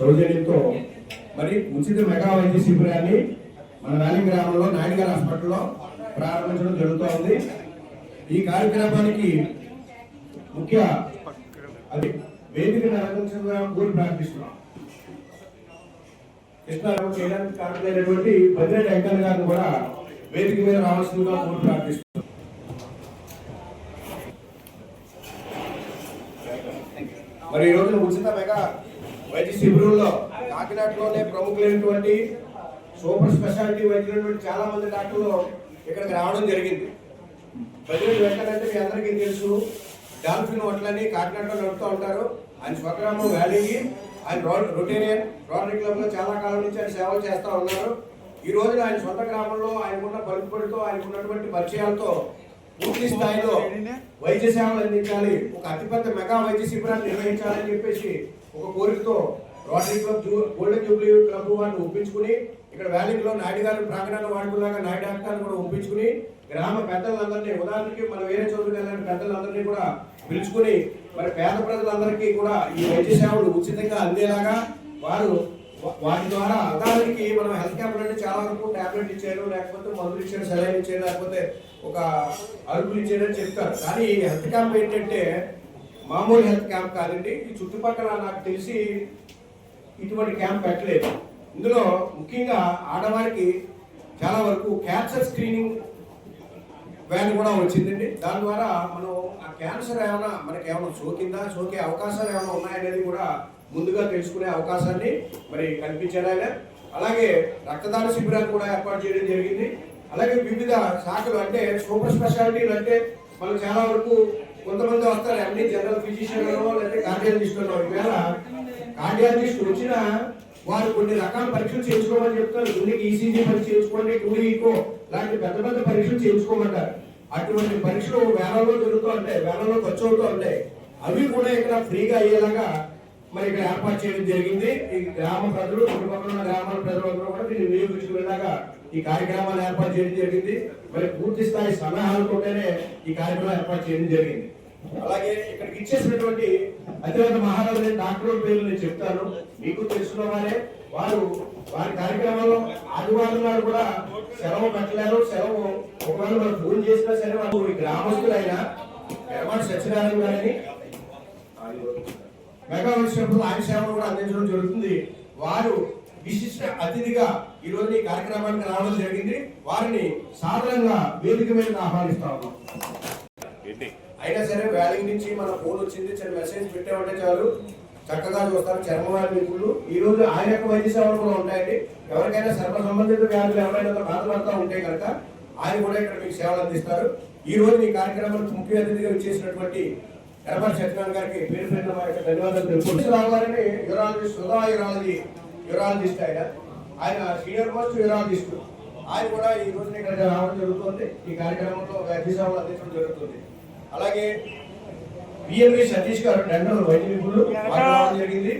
సౌజన్యంతో మరి ఉచిత మెగా వైద్య శిబిరాన్ని మన వ్యాలీ గ్రామంలో నాయుడు గారి హాస్పిటల్లో ప్రారంభించడం జరుగుతూ ఉంది. ఈ కార్యక్రమానికి ముఖ్య అది వేదికను అలంకరించగా కూడి ప్రార్థిస్తున్నాం. కృష్ణారావు చేయడానికి కారణమైనటువంటి బద్రెడ్డి వెంకన్న గారిని కూడా వేదిక మీద రావాల్సిందిగా కూడి ప్రార్థిస్తున్నాం. మరి ఈ రోజున ఉచిత మెగా వైద్య శిబిరంలో కాకినాడలోనే ప్రముఖులైనటువంటి సూపర్ స్పెషాలిటీ వైద్యులైనటువంటి చాలా మంది డాక్టర్లు ఇక్కడికి రావడం జరిగింది. బద్రెడ్డి వెంకన్న అంటే మీ అందరికీ తెలుసు, డాల్ఫిన్ హోటలని కాకినాడలో నడుపుతూ ఉంటారు. ఆయన స్వగ్రామం వ్యాలీకి, ఆయన రొటేరియన్ రోటరీ క్లబ్ లో చాలా కాలం నుంచి ఆయన సేవలు చేస్తూ ఉన్నారు. ఈ రోజున ఆయన సొంత గ్రామంలో ఆయనకున్న పలుకుబడితో ఆయనకున్నటువంటి పరిచయాలతో పూర్తి స్థాయిలో వైద్య సేవలు అందించాలి, ఒక అతిపెద్ద మెగా వైద్య శిబిరాన్ని నిర్వహించాలని చెప్పేసి ఒక కోరికతో rotary club golden Jubilee club వారిని ఒప్పించుకుని ఇక్కడ వ్యాలీలో నాయుడు గారి ప్రాంగణాన్ని వాడుకులాగా నాయుడు డాక్టర్ని కూడా ఒప్పించుకుని గ్రామ పెద్దలందరినీ, ఉదాహరణకి మన వేరే చోటుకు వెళ్ళిన పెద్దలందరినీ కూడా పిలుచుకుని మరి పేద ప్రజలందరికీ కూడా ఈ వైద్య సేవలు ఉచితంగా అందేలాగా వారు వాటి ద్వారా ఉదాహరణకి మనం హెల్త్ క్యాంప్ అంటే చాలా వరకు టాబ్లెట్ ఇచ్చారు, లేకపోతే మందులు ఇచ్చారు, సెలైన్ ఇచ్చారు, లేకపోతే ఒక అరుపులు ఇచ్చారని చెప్తారు. కానీ హెల్త్ క్యాంప్ ఏంటంటే మామూలు హెల్త్ క్యాంప్ కాదండి. ఈ చుట్టుపక్కల నాకు తెలిసి ఇటువంటి క్యాంప్ పెట్టలేదు. ఇందులో ముఖ్యంగా ఆడవారికి చాలా వరకు క్యాన్సర్ స్క్రీనింగ్ వ్యాన్ కూడా వచ్చిందండి. దాని ద్వారా మనం ఆ క్యాన్సర్ ఏమైనా మనకి ఏమైనా సోకే అవకాశాలు ఏమైనా ఉన్నాయనేది కూడా ముందుగా తెలుసుకునే అవకాశాన్ని మరి కల్పించారు ఆయన. అలాగే రక్తదాన శిబిరాన్ని కూడా ఏర్పాటు చేయడం జరిగింది. అలాగే వివిధ శాఖలు అంటే సూపర్ స్పెషాలిటీలు అంటే మనకు చాలా వరకు కొంతమంది వస్తారు, అన్ని జనరల్ ఫిజిషియన్లో లేకపోతే కార్డియాలజిస్టులో. ఈవేళ కార్డియాలజిస్ట్ వచ్చిన వారు కొన్ని రకాల పరీక్షలు చేయించుకోమని చెప్తారు. గుండెకి ఈసీజీ పరీక్ష చేయించుకోండి, 2 ఈకో లాంటి పెద్ద పెద్ద పరీక్షలు చేయించుకోమంటారు. అటువంటి పరీక్షలు వేలలో జరుగుతూ ఉంటాయి, వేలలో ఖర్చు అవుతూ ఉంటాయి. అవి కూడా ఇక్కడ ఫ్రీగా అయ్యేలాగా మరి ఇక్కడ ఏర్పాటు చేయడం జరిగింది. ఈ గ్రామ ప్రజలు, చుట్టుపక్కల ఉన్న గ్రామాల ప్రజలందరూ కూడా దీన్ని వినియోగించుకునేలాగా ఈ కార్యక్రమాలు ఏర్పాటు చేయడం జరిగింది. మరి పూర్తి స్థాయి సన్నాహాలతోనే ఈ కార్యక్రమం ఏర్పాటు చేయడం జరిగింది. అలాగే ఇక్కడికి ఇచ్చేసినటువంటి అతిపెద్ద మహారాజు డాక్టర్ల పేర్లు నేను చెప్తాను, మీకు తెలుసుకున్న వారే. వారి కార్యక్రమంలో ఆదివారం నాడు కూడా సెలవు పెట్టలేరు. సెలవు ఒకవేళ మనం ఫోన్ చేసినా సరే వాళ్ళు ఈ గ్రామస్తులైన ఎర్మాటి సత్యనారాయణ గారిని మెగా వచ్చినప్పుడు ఆయన సేవలు కూడా అందించడం జరుగుతుంది. వారు విశిష్ట అతిథిగా ఈ రోజు ఈ కార్యక్రమానికి రావడం జరిగింది. వారిని సాధారణంగా వేదిక మీద ఆహ్వానిస్తా ఉన్నాం. అయినా సరే వ్యాలీ నుంచి మన ఫోన్ వచ్చింది, చిన్న మెసేజ్ పెట్టామంటే చాలు చక్కగా చూస్తారు చర్మవ్యాధి నిపుణులు. ఈ రోజు ఆయన యొక్క వైద్య సేవలు కూడా ఉంటాయండి. ఎవరికైనా సర్వ సంబంధిత వ్యాధులు ఎవరైనా బాధపడతా ఉంటే కనుక ఆయన కూడా ఇక్కడ మీకు సేవలు అందిస్తారు. ఈ రోజు ఈ కార్యక్రమానికి ముఖ్య అతిథిగా వచ్చేసినటువంటి ఎర్రమల్లి సత్యనారాయణ గారికి పేరు పేరున మా యొక్క ధన్యవాదాలు తెలుపుకుంటున్నాను. రావాలని యూరాలజిస్ట్ ఆయన సీనియర్ మోస్ట్ యూరాలజిస్ట్. ఆయన కూడా ఈ రోజున ఇక్కడ రావడం జరుగుతుంది. ఈ కార్యక్రమంలో వైద్య సేవలు అందించడం జరుగుతుంది. అలాగే బిఎన్వి సతీష్ గారు డెంటల్ వైద్య నిపుణులు రావడం జరిగింది.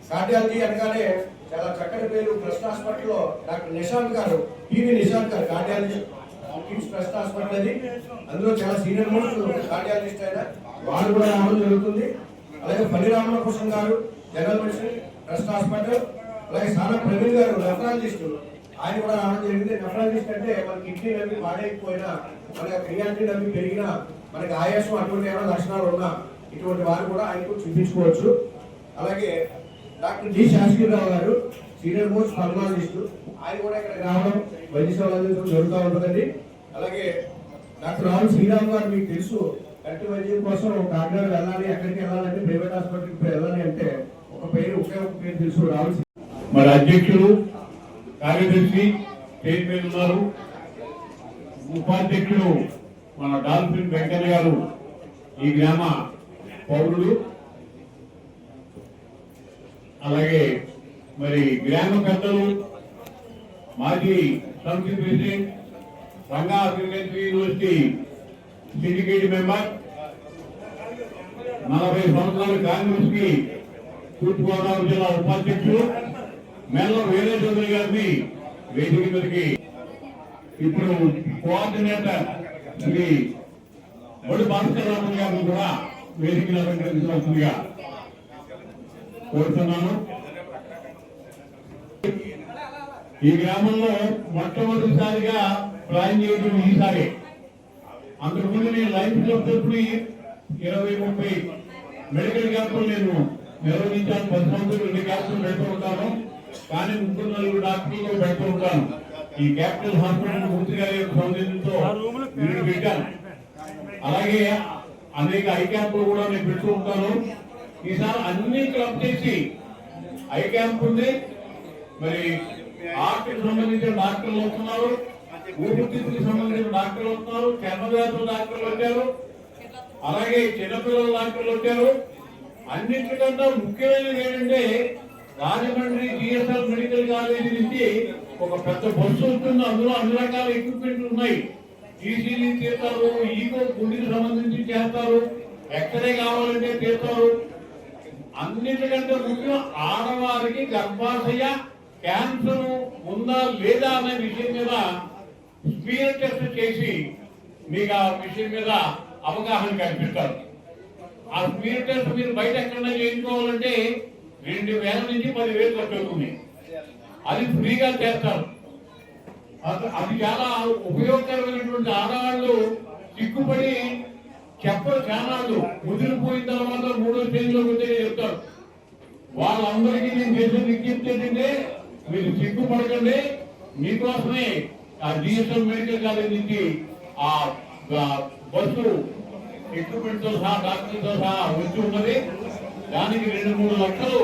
కార్డియాలజీ అనగానే చాలా చక్కటి పేరు. ట్రస్ట్ హాస్పిటల్లో డాక్టర్ నిశాంత్ గారు, పివి నిశాంత్ గారు కార్డియాలజీ కిమ్స్ ట్రస్ట్ హాస్పిటల్ అది, అందులో చాలా సీనియర్ మోస్ట్ కార్డియాలజిస్ట్ అయినా వారు కూడా రావడం జరుగుతుంది. అలాగే పల్లి రామకృష్ణ గారు జనరల్ మెడిసిన్ ట్రస్ట్ హాస్పిటల్. అలాగే సానా ప్రవీణ్ గారు నెఫ్రాలజిస్ట్, ఆయన కూడా రావడం జరిగింది. నెఫ్రాలజిస్ట్ అంటే మన కిడ్నీ అవి పాడైపోయినా, మన క్రియాటిన్ అవి పెరిగినా, మనకి ఆయాసం అటువంటి ఏమైనా లక్షణాలు ఉన్నా ఇటువంటి వారు కూడా ఆయనకు చూపించుకోవచ్చు. అలాగే డాక్టర్ జి శాస్త్రీరావు గారు సీనియర్ మోస్ట్ పల్మాలజిస్ట్, ఆయన కూడా ఇక్కడ రావడం వైద్య సేవలు అందించడం జరుగుతూ ఉంటుందండి. అలాగే డాక్టర్ రాహుల్ శ్రీరామ్ గారు మీకు తెలుసు, కంటి వైద్యం కోసం కాకినాడ వెళ్ళాలి, ఎక్కడికి వెళ్ళాలంటే ప్రైవేట్ హాస్పిటల్కి వెళ్ళాలి అంటే ఒక పేరు తెలుసు, రాహుల్. మరి అధ్యక్షులు, కార్యదర్శి, చైర్మన్ ఉన్నారు, ఉపాధ్యక్షులు మన డాల్ఫిన్ వెంకన్న గారు ఈ గ్రామ పౌరులు. అలాగే మరి గ్రామ పెద్దలు, మాజీ సమితి president, Ranga agriculture university syndicate member, 40 సంవత్సరాల కాంగ్రెస్ కి తూర్పుగోదావరి జిల్లా ఉపాధ్యక్షులు మెల్ల వేరే చౌదరి గారిని వేదిక మీదకి, ఇప్పుడు కోఆర్డినేటర్ శ్రీ బడి భాస్కరరావు గారిని కూడా వేదికను అలంకరించవలసిందిగా కోరుతున్నాను. ఈ గ్రామంలో మొట్టమొదటిసారిగా ప్లాన్ చేయడం ఈసారి. అంతకుముందు నేను లైఫ్ తరఫున 20-30 మెడికల్ క్యాంపులు నేను నిర్వహించాను. 10 సంవత్సరాలు 2 క్యాంపులు పెడుతూ ఉంటాను. కానీ 3-4 డాక్టర్లు పెడుతూ ఉంటాను. ఈ క్యాపిటల్ హాస్పిటల్ మూర్తి గారి యొక్క సౌజన్యంతో నేను పెట్టాను. అలాగే అనేక ఐ క్యాంపులు కూడా నేను పెడుతూ ఉంటాను. ఈసారి అన్ని క్లబ్ చేసి ఐ క్యాంప్ ఉంది, మరి హార్ట్కి సంబంధించిన డాక్టర్లు వస్తున్నారు, ఊపిరితిత్తులకు సంబంధించిన డాక్టర్లు వస్తున్నారు, చర్మవ్యాధుల డాక్టర్లు వచ్చారు, అలాగే చిన్నపిల్లల డాక్టర్లు వచ్చారు. అన్నింటికంటే ముఖ్యమైనది ఏంటంటే రాజమండ్రి జిఎస్ఎల్ మెడికల్ కాలేజీ నుంచి ఒక పెద్ద బస్సు వస్తుంది. అందులో అన్ని రకాల ఎక్విప్మెంట్లు ఉన్నాయి. ఈసీజీ తీస్తారు, ఈగో గుండెకి సంబంధించి చేస్తారు, ఎక్స్రే కావాలంటే తీస్తారు. అన్నిటికంటే ముఖ్యం ఆడవారికి గర్భాశయ క్యాన్సర్ ఉందా లేదా అనే విషయం మీద స్పీర్ టెస్ట్ చేసి మీకు ఆ విషయం మీద అవగాహన కల్పిస్తారు. ఆ స్పీర్ టెస్ట్ మీరు బయట ఎక్కడైనా చేయించుకోవాలంటే 2,000 నుంచి 10,000 ఖర్చు అవుతుంది. అది ఫ్రీగా చేస్తారు. అది చాలా ఉపయోగకరమైనటువంటి ఆడవాళ్ళు సిగ్గుపడి చెప్పరు. చాలాళ్ళు ముదిరిపోయిన తర్వాత 3వ స్టేజ్లోకి వచ్చే చెప్తారు. వాళ్ళందరికీ నేను చేసే విజ్ఞప్తి ఏంటంటే మీరు సిగ్గుపడకండి. మీకోసమే ఆ జిఎస్ఎల్ మెడికల్ కాలేజ్ నుంచి ఆ బస్సు ఎక్విప్మెంట్ తో సహా డాక్టర్తో సహా వచ్చి ఉన్నది. దానికి 2-3 లక్షలు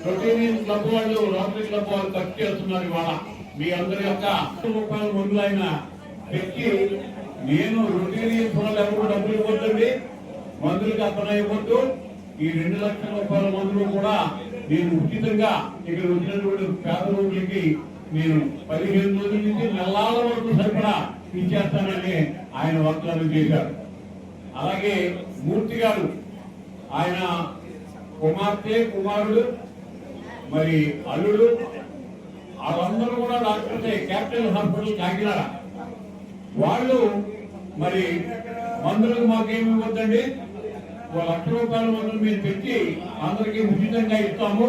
రొటేరియన్ క్లబ్ వాళ్ళు, రోటరీ క్లబ్ వాళ్ళు ఖర్చు చేస్తున్నారు. ఇవాళ మీ అందరి యొక్క రూపాయల మందులు ఆయన తెచ్చి, నేను రొటేరియన్ వాళ్ళు ఎవరు డబ్బులు ఇవ్వద్దండి, మందులకు అతను ఇవ్వద్దు, ఈ 2 లక్షల రూపాయల మందులు కూడా నేను ఉచితంగా ఇక్కడ వచ్చినటువంటి పేద రోగులకి నేను 15 రోజుల నుంచి నెలల వరకు సరిపడా ఇచ్చేస్తానని ఆయన వాగ్దానం చేశారు. అలాగే మూర్తి గారు, ఆయన కుమార్తె, కుమారుడు, మరి అల్లుడు, వాళ్ళందరూ కూడా డాక్టర్సే. క్యాపిటల్ హాస్పిటల్ కాకినాడ వాళ్ళు మరి మందులకు మాకేమి ఇవ్వద్దండి, 1,00,000 రూపాయల మందులు మీరు పెట్టి అందరికీ ఉచితంగా ఇస్తాము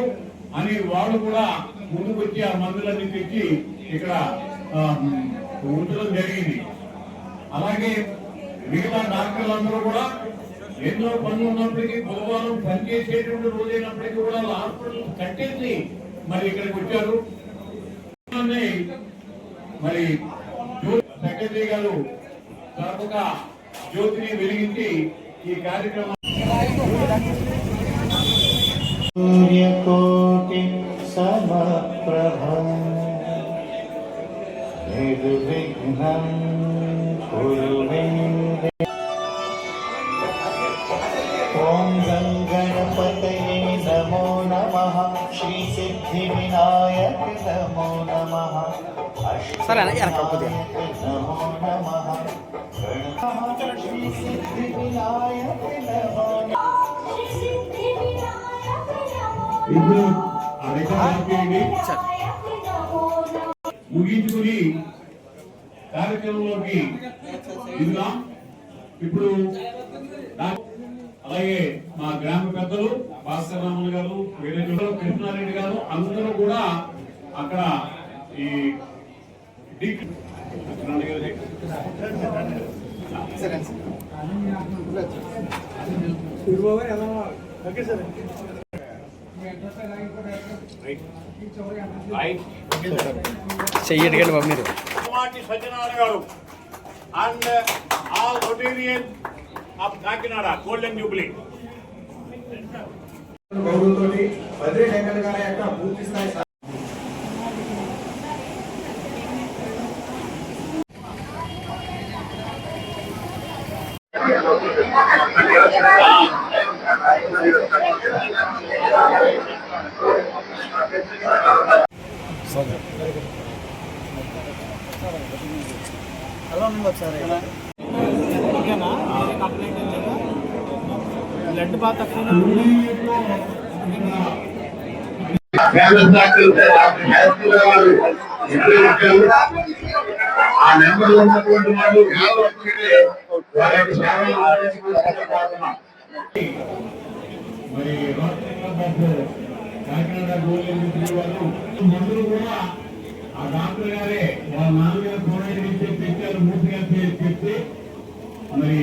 అని వాళ్ళు కూడా ముందుకు వచ్చి ఆ మందులన్నీ తెచ్చి ఇక్కడ ఉంచడం జరిగింది. అలాగే మిగతా డాక్టర్లందరూ కూడా ఎన్నో పనులు ఉన్నప్పటికీ బుధవారం పనిచేసేటువంటి రోజైనప్పటికీ కూడా హాస్పిటల్ కట్టేసి మరి ఇక్కడికి వచ్చారు. మరి సెక్రటరీ గారు తరపుగా జ్యోతిని వెలిగించి ఈ కార్యక్రమం సూర్యకోటి సమప్రభ నిర్విఘ్నం కురు మే దేవ. ఓం గణపతయే నమో నమః. శ్రీ సిద్ధి వినాయక నమో నమః. నమో నమః. శ్రీ సిద్ధి వినాయక నమో నమః. ఇప్పుడు ముగించుకుని కార్యక్రమంలోకి దిగుదాం. ఇప్పుడు అలాగే మా గ్రామ పెద్దలు భాస్కర్ రామన్ గారు, వీరేంద్ర కృష్ణారెడ్డి గారు అందరూ కూడా అక్కడ ఈ చెయ్యడిగండి బాబు మీరు. సత్యనారాయణ గారు and all Rotarian of Kakinada golden Jubilee గౌరవంతో బద్రీ వెంకన్న గారి యొక్క పూర్తి స్థాయి హలో ఒకసారి ఓకేనా? కంప్లైంట్ లేదా? బ్లడ్ బాగా తక్కువ ఆ నెంబర్ ఉన్నటువంటి వాళ్ళు మరి కాకినాడ గోల్డెన్ జూబ్లీ వాళ్ళు మందులు కూడా ఆ డాక్టర్ గారే వాళ్ళ నాన్నగారు కోవిడ్ ఇచ్చే పెట్టారు మూర్తిగా చెప్తే మరి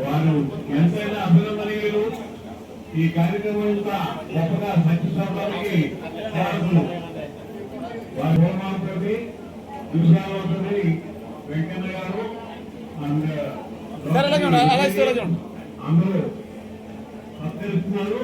వారు ఎంతైనా అభినందనీయులు. ఈ కార్యక్రమం అంతా గొప్పగా సక్సెస్ అవ్వడానికి కారకులు వారి హోమాలతోటి విషయాలతోటి వెంకన్న గారు అందరూ సత్కరిస్తున్నారు.